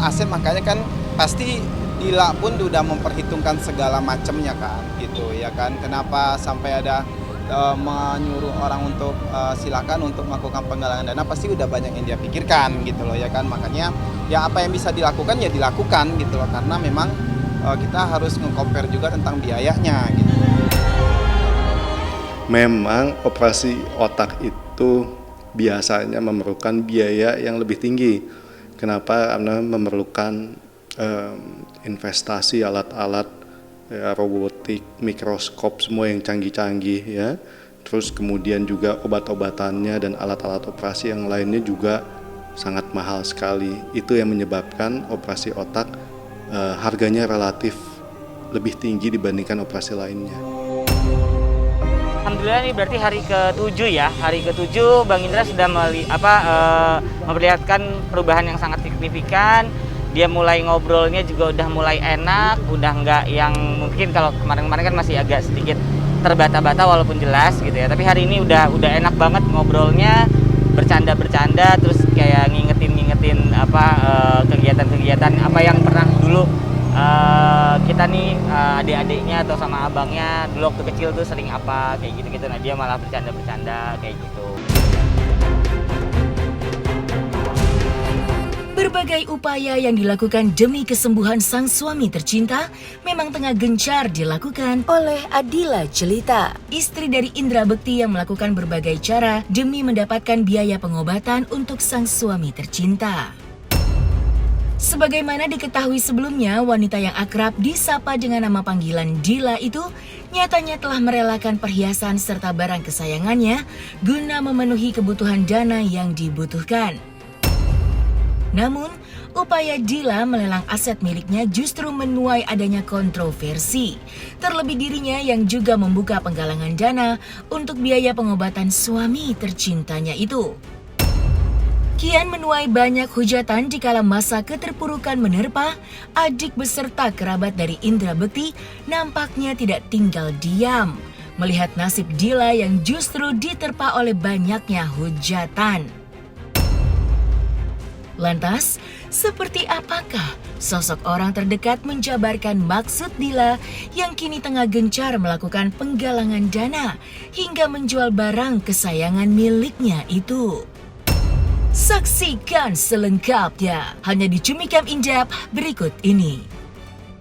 aset, makanya kan pasti Dila pun udah memperhitungkan segala macamnya kan gitu ya kan. Kenapa sampai ada menyuruh orang untuk silakan untuk melakukan penggalangan dana, pasti udah banyak yang dia pikirkan gitu loh ya kan. Makanya ya apa yang bisa dilakukan ya dilakukan gitu loh, karena memang kita harus nge-compare juga tentang biayanya gitu. Memang operasi otak itu biasanya memerlukan biaya yang lebih tinggi. Kenapa? Karena memerlukan investasi alat-alat ya, robotik, mikroskop, semua yang canggih-canggih ya. Terus kemudian juga obat-obatannya dan alat-alat operasi yang lainnya juga sangat mahal sekali. Itu yang menyebabkan operasi otak harganya relatif lebih tinggi dibandingkan operasi lainnya. Alhamdulillah ini berarti hari ke-7 ya. Hari ke-7 Bang Indra sudah memperlihatkan perubahan yang sangat signifikan. Dia mulai ngobrolnya juga udah mulai enak, udah nggak yang mungkin kalau kemarin-kemarin kan masih agak sedikit terbata-bata walaupun jelas gitu ya. Tapi hari ini udah enak banget ngobrolnya, bercanda-bercanda, terus kayak ngingetin apa kegiatan-kegiatan apa yang pernah dulu kita nih adik-adiknya atau sama abangnya dulu waktu kecil tuh sering apa kayak gitu-gitu. Nah dia malah bercanda-bercanda kayak gitu. Berbagai upaya yang dilakukan demi kesembuhan sang suami tercinta memang tengah gencar dilakukan oleh Adila Jelita, istri dari Indra Bekti yang melakukan berbagai cara demi mendapatkan biaya pengobatan untuk sang suami tercinta. Sebagaimana diketahui sebelumnya, wanita yang akrab disapa dengan nama panggilan Dila itu nyatanya telah merelakan perhiasan serta barang kesayangannya guna memenuhi kebutuhan dana yang dibutuhkan. Namun, upaya Dila melelang aset miliknya justru menuai adanya kontroversi. Terlebih dirinya yang juga membuka penggalangan dana untuk biaya pengobatan suami tercintanya itu. Kian menuai banyak hujatan dikala masa keterpurukan menerpa, adik beserta kerabat dari Indra Bekti nampaknya tidak tinggal diam melihat nasib Dila yang justru diterpa oleh banyaknya hujatan. Lantas, seperti apakah sosok orang terdekat menjabarkan maksud Dila yang kini tengah gencar melakukan penggalangan dana hingga menjual barang kesayangan miliknya itu? Saksikan selengkapnya hanya di Cumi Cam In-Depth berikut ini.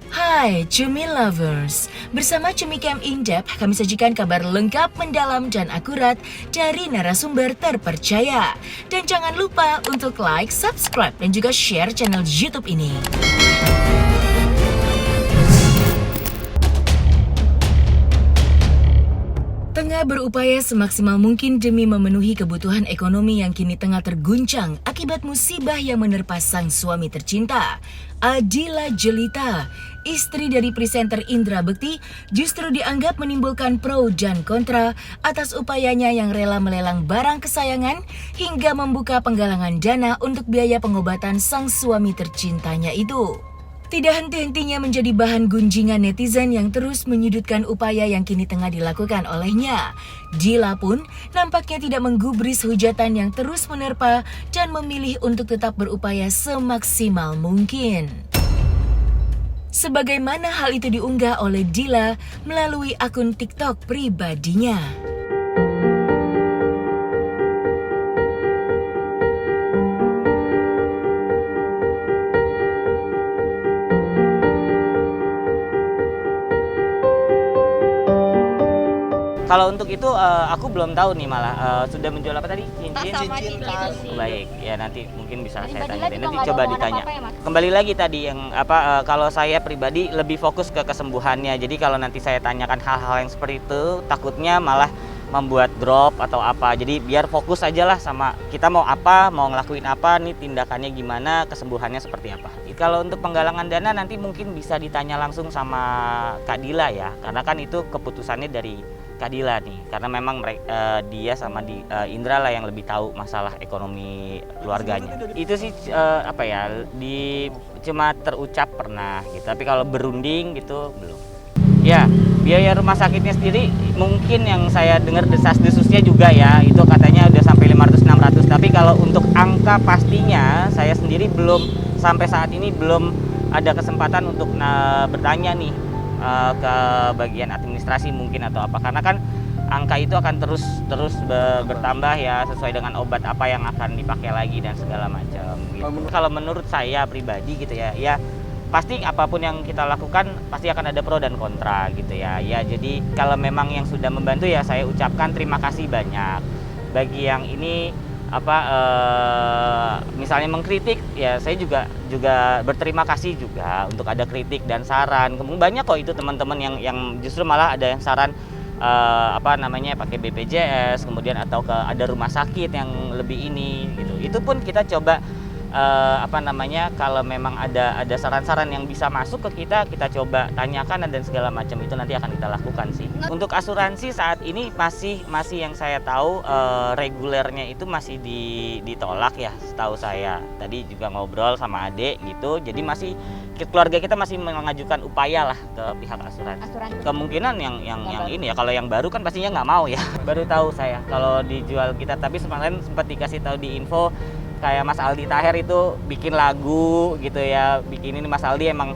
Hai Cumi Lovers, bersama Cumi Cam In-Depth kami sajikan kabar lengkap, mendalam, dan akurat dari narasumber terpercaya. Dan jangan lupa untuk like, subscribe, dan juga share channel YouTube ini. Tengah berupaya semaksimal mungkin demi memenuhi kebutuhan ekonomi yang kini tengah terguncang akibat musibah yang menerpa sang suami tercinta, Adila Jelita, istri dari presenter Indra Bekti, justru dianggap menimbulkan pro dan kontra atas upayanya yang rela melelang barang kesayangan hingga membuka penggalangan dana untuk biaya pengobatan sang suami tercintanya itu. Tidak henti-hentinya menjadi bahan gunjingan netizen yang terus menyudutkan upaya yang kini tengah dilakukan olehnya. Dila pun nampaknya tidak menggubris hujatan yang terus menerpa dan memilih untuk tetap berupaya semaksimal mungkin. Sebagaimana hal itu diunggah oleh Dila melalui akun TikTok pribadinya. Kalau untuk itu aku belum tahu nih malah sudah menjual apa tadi? Cincin kasih. Baik, ya nanti mungkin bisa saya Tadi tanya. lagi Nanti nggak ada coba omongan ditanya. apa-apa ya, Mas? Kembali lagi tadi yang kalau saya pribadi lebih fokus ke kesembuhannya. Jadi kalau nanti saya tanyakan hal-hal yang seperti itu, takutnya malah membuat drop atau apa. Jadi biar fokus aja lah sama kita mau apa, mau ngelakuin apa, nih tindakannya gimana, kesembuhannya seperti apa. Kalau untuk penggalangan dana nanti mungkin bisa ditanya langsung sama Kak Dila ya, karena kan itu keputusannya dari Kak Dila nih, karena memang dia sama Indra lah yang lebih tahu masalah ekonomi keluarganya. Itu sih cuma terucap pernah gitu, tapi kalau berunding gitu belum. Ya, biaya rumah sakitnya sendiri mungkin yang saya dengar desas-desusnya juga ya, itu katanya udah sampai 560 600. Tapi kalau untuk angka pastinya saya sendiri belum sampai saat ini belum ada kesempatan untuk bertanya nih ke bagian administrasi mungkin atau apa, karena kan angka itu akan terus bertambah ya sesuai dengan obat apa yang akan dipakai lagi dan segala macam gitu. Kalau menurut saya pribadi gitu ya, ya pasti apapun yang kita lakukan pasti akan ada pro dan kontra gitu ya. Ya jadi kalau memang yang sudah membantu ya saya ucapkan terima kasih banyak. Bagi yang ini misalnya mengkritik ya saya juga berterima kasih juga untuk ada kritik dan saran. Kemudian banyak kok itu teman-teman yang justru malah ada yang saran pakai BPJS, kemudian atau ada rumah sakit yang lebih ini gitu. Itu pun kita coba kalau memang ada saran-saran yang bisa masuk ke kita coba tanyakan dan segala macam, itu nanti akan kita lakukan sih. Untuk asuransi saat ini masih yang saya tahu regulernya itu masih ditolak ya setahu saya. Tadi juga ngobrol sama adik gitu, jadi masih keluarga kita masih mengajukan upaya lah ke pihak asuransi. Kemungkinan yang ini ya, kalau yang baru kan pastinya nggak mau ya. Baru tahu saya kalau dijual kita, tapi kemarin sempat dikasih tahu di info kayak Mas Aldi Taher itu bikin lagu gitu ya, bikin ini. Mas Aldi emang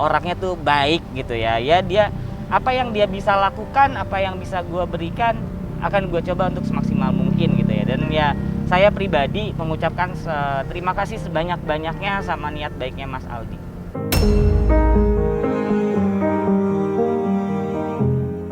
orangnya tuh baik gitu ya, ya dia apa yang dia bisa lakukan, apa yang bisa gue berikan akan gue coba untuk semaksimal mungkin gitu ya. Dan ya saya pribadi mengucapkan terima kasih sebanyak-banyaknya sama niat baiknya Mas Aldi.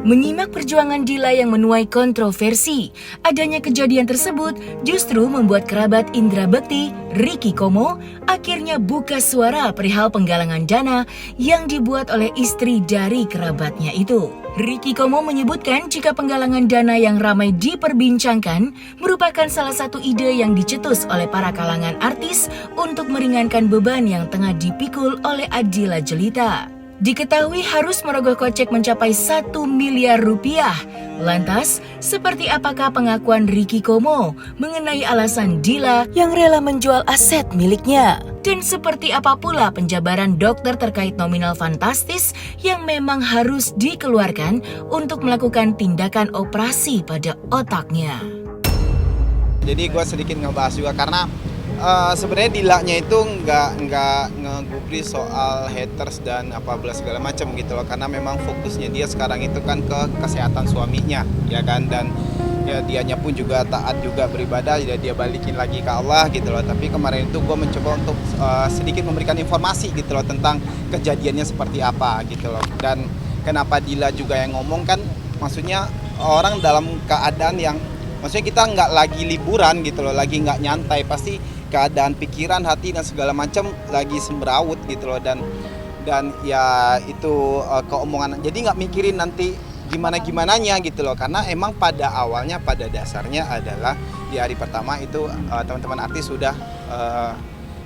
Menyimak perjuangan Dila yang menuai kontroversi, adanya kejadian tersebut justru membuat kerabat Indra Bekti, Ricky Komo, akhirnya buka suara perihal penggalangan dana yang dibuat oleh istri dari kerabatnya itu. Ricky Komo menyebutkan jika penggalangan dana yang ramai diperbincangkan merupakan salah satu ide yang dicetus oleh para kalangan artis untuk meringankan beban yang tengah dipikul oleh Adila Jelita. Diketahui harus merogoh kocek mencapai 1 miliar rupiah. Lantas, seperti apakah pengakuan Ricky Komo mengenai alasan Dila yang rela menjual aset miliknya? Dan seperti apa pula penjabaran dokter terkait nominal fantastis yang memang harus dikeluarkan untuk melakukan tindakan operasi pada otaknya? Jadi gue sedikit ngebahas juga karena sebenarnya Dilanya itu nggak ngegubris soal haters dan apa segala macam gitu loh, karena memang fokusnya dia sekarang itu kan ke kesehatan suaminya ya kan, dan ya dianya pun juga taat juga beribadah, ya dia balikin lagi ke Allah gitu loh. Tapi kemarin itu gue mencoba untuk sedikit memberikan informasi gitu loh tentang kejadiannya seperti apa gitu loh, dan kenapa Dila juga yang ngomong kan, maksudnya orang dalam keadaan yang maksudnya kita nggak lagi liburan gitu loh, lagi nggak nyantai, pasti keadaan pikiran, hati dan segala macam lagi semberawut gitu loh, dan ya itu keomongan, jadi nggak mikirin nanti gimananya gitu loh, karena emang pada awalnya pada dasarnya adalah di hari pertama itu teman-teman artis sudah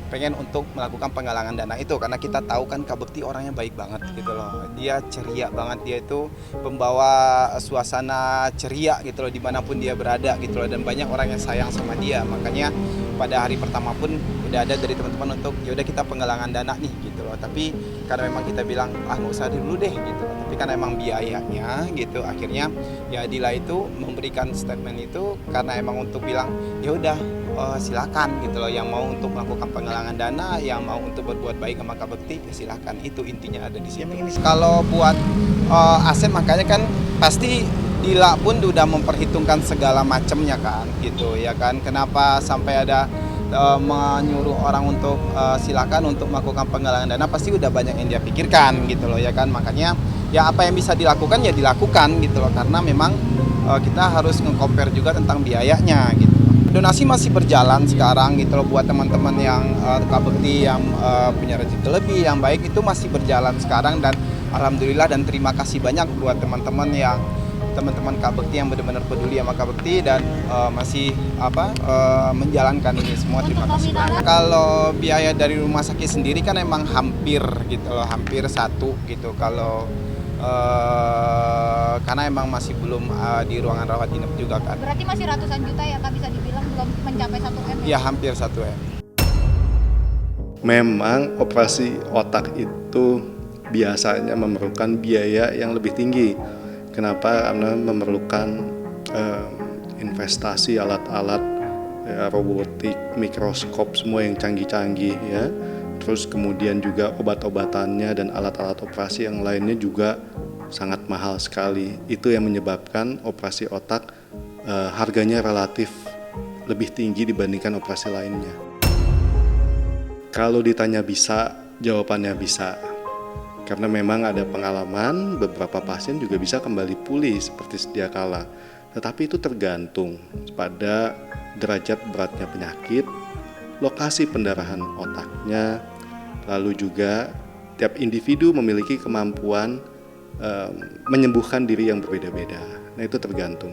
pengen untuk melakukan penggalangan dana itu, karena kita tahu kan Kak Bekti orangnya baik banget gitu loh, dia ceria banget, dia itu pembawa suasana ceria gitu loh dimanapun dia berada gitu loh, dan banyak orang yang sayang sama dia. Makanya pada hari pertama pun udah ada dari teman-teman untuk yaudah kita penggalangan dana nih gitu loh, tapi karena memang kita bilang nggak usah dulu deh gitu loh, tapi kan emang biayanya gitu, akhirnya ya Dila itu memberikan statement itu karena emang untuk bilang ya udah silakan gitu loh, yang mau untuk melakukan penggalangan dana, yang mau untuk berbuat baik sama Kak Bekti ya silakan, itu intinya ada di sini. Kalau buat aset makanya kan pasti Dila pun udah memperhitungkan segala macamnya kan gitu ya kan, kenapa sampai ada menyuruh orang untuk silakan untuk melakukan penggalangan dana, pasti udah banyak yang dia pikirkan gitu loh ya kan. Makanya ya apa yang bisa dilakukan ya dilakukan gitu loh, karena memang kita harus nge-compare juga tentang biayanya gitu. Donasi masih berjalan sekarang gitu loh, buat teman-teman yang Kak Bekti yang punya rezeki lebih yang baik itu masih berjalan sekarang, dan alhamdulillah dan terima kasih banyak buat teman-teman Kak Bekti yang benar-benar peduli sama Kak Bekti dan masih menjalankan ini semua. Terima kasih banyak. Kalau biaya dari rumah sakit sendiri kan emang hampir gitu loh, hampir satu gitu kalau karena emang masih belum di ruangan rawat inap juga kan. Berarti masih ratusan juta ya Kak, bisa dibilang belum mencapai 1 M ya? Hampir 1 M. Memang operasi otak itu biasanya memerlukan biaya yang lebih tinggi. Kenapa? Karena memerlukan investasi alat-alat ya, robotik, mikroskop semua yang canggih-canggih ya. Terus kemudian juga obat-obatannya dan alat-alat operasi yang lainnya juga sangat mahal sekali. Itu yang menyebabkan operasi otak harganya relatif lebih tinggi dibandingkan operasi lainnya. Kalau ditanya bisa, jawabannya bisa. Karena memang ada pengalaman beberapa pasien juga bisa kembali pulih seperti sedia kala. Tetapi itu tergantung pada derajat beratnya penyakit, lokasi pendarahan otaknya, lalu juga tiap individu memiliki kemampuan menyembuhkan diri yang berbeda-beda. Nah, itu tergantung.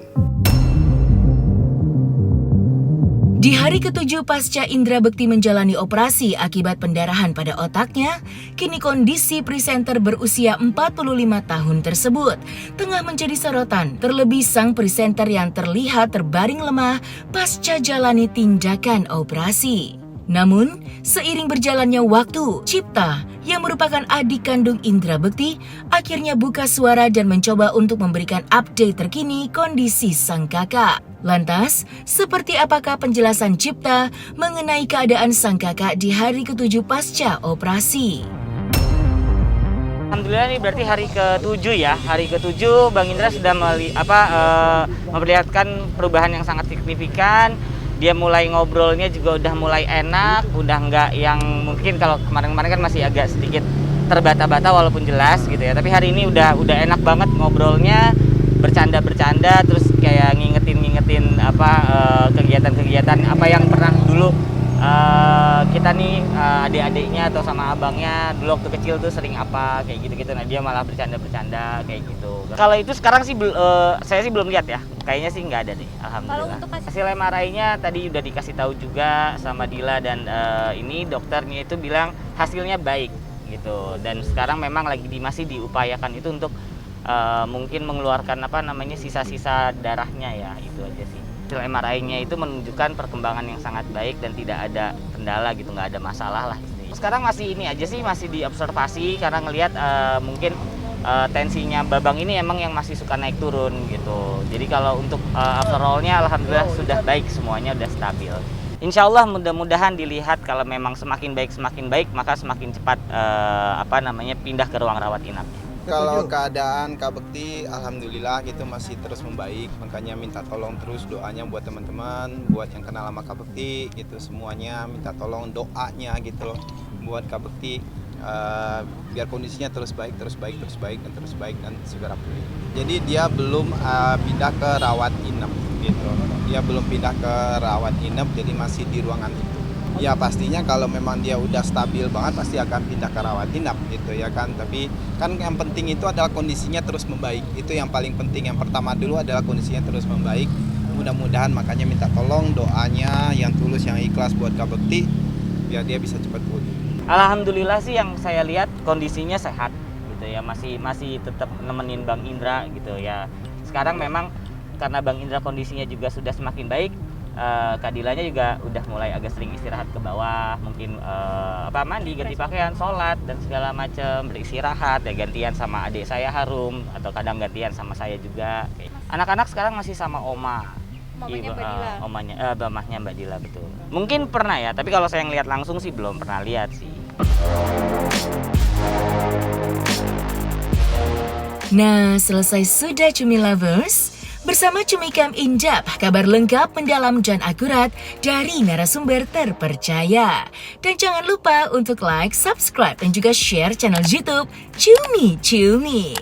Di hari ke-7 pasca Indra Bekti menjalani operasi akibat pendarahan pada otaknya, kini kondisi presenter berusia 45 tahun tersebut tengah menjadi sorotan, terlebih sang presenter yang terlihat terbaring lemah pasca jalani tindakan operasi. Namun, seiring berjalannya waktu, Cipta yang merupakan adik kandung Indra Bekti akhirnya buka suara dan mencoba untuk memberikan update terkini kondisi sang kakak. Lantas, seperti apakah penjelasan Cipta mengenai keadaan sang kakak di hari ke-7 pasca operasi? Alhamdulillah ini berarti hari ke-7 ya. Hari ke-7 Bang Indra sudah memperlihatkan perubahan yang sangat signifikan. Dia mulai ngobrolnya juga udah mulai enak, udah nggak yang mungkin kalau kemarin-kemarin kan masih agak sedikit terbata-bata walaupun jelas gitu ya. Tapi hari ini udah enak banget ngobrolnya, bercanda-bercanda, terus kayak ngingetin kegiatan-kegiatan apa yang pernah dulu kita nih adik-adiknya atau sama abangnya dulu waktu kecil tuh sering apa kayak gitu-gitu. Nah dia malah bercanda-bercanda kayak gitu. Kalau itu sekarang sih saya sih belum lihat ya. Kayaknya sih nggak ada deh, alhamdulillah. Kalau untuk Hasil MRI-nya tadi udah dikasih tahu juga sama Dila dan ini dokternya itu bilang hasilnya baik gitu. Dan sekarang memang masih diupayakan itu untuk mungkin mengeluarkan sisa-sisa darahnya ya, itu aja sih. Hasil MRI-nya itu menunjukkan perkembangan yang sangat baik dan tidak ada kendala gitu, nggak ada masalah lah. Sekarang masih ini aja sih, masih diobservasi karena ngelihat mungkin tensinya Babang ini emang yang masih suka naik turun gitu. Jadi kalau untuk overall-nya alhamdulillah sudah baik, semuanya udah stabil. Insya Allah mudah-mudahan dilihat kalau memang semakin baik maka semakin cepat pindah ke ruang rawat inap. Kalau keadaan Kak Bekti alhamdulillah gitu masih terus membaik, makanya minta tolong terus doanya buat teman-teman, buat yang kenal sama Kak Bekti gitu, semuanya minta tolong doanya gitu loh buat Kak Bekti biar kondisinya terus baik dan segera pulih. Jadi dia belum pindah ke rawat inap gitu. Dia belum pindah ke rawat inap, jadi masih di ruangan itu. Ya pastinya kalau memang dia udah stabil banget pasti akan pindah ke rawat inap gitu ya kan. Tapi kan yang penting itu adalah kondisinya terus membaik. Itu yang paling penting. Yang pertama dulu adalah kondisinya terus membaik. Mudah-mudahan makanya minta tolong doanya yang tulus, yang ikhlas buat Kak Bekti biar dia bisa cepat pulih. Alhamdulillah sih yang saya lihat kondisinya sehat gitu ya, masih tetap nemenin Bang Indra gitu ya. Sekarang memang karena Bang Indra kondisinya juga sudah semakin baik, Kak Dilanya juga udah mulai agak sering istirahat ke bawah, mungkin mandi, ganti pakaian, sholat dan segala macam, beristirahat ya, gantian sama adik saya Harum atau kadang gantian sama saya juga. Anak-anak sekarang masih sama oma. Mamahnya Mbak Dila, betul. Mungkin pernah ya, tapi kalau saya ngelihat langsung sih belum pernah lihat sih. Nah, selesai sudah Cumi Lovers? Bersama Cumi Cam Indap, kabar lengkap, mendalam dan akurat dari narasumber terpercaya. Dan jangan lupa untuk like, subscribe, dan juga share channel YouTube Cumi Cumi.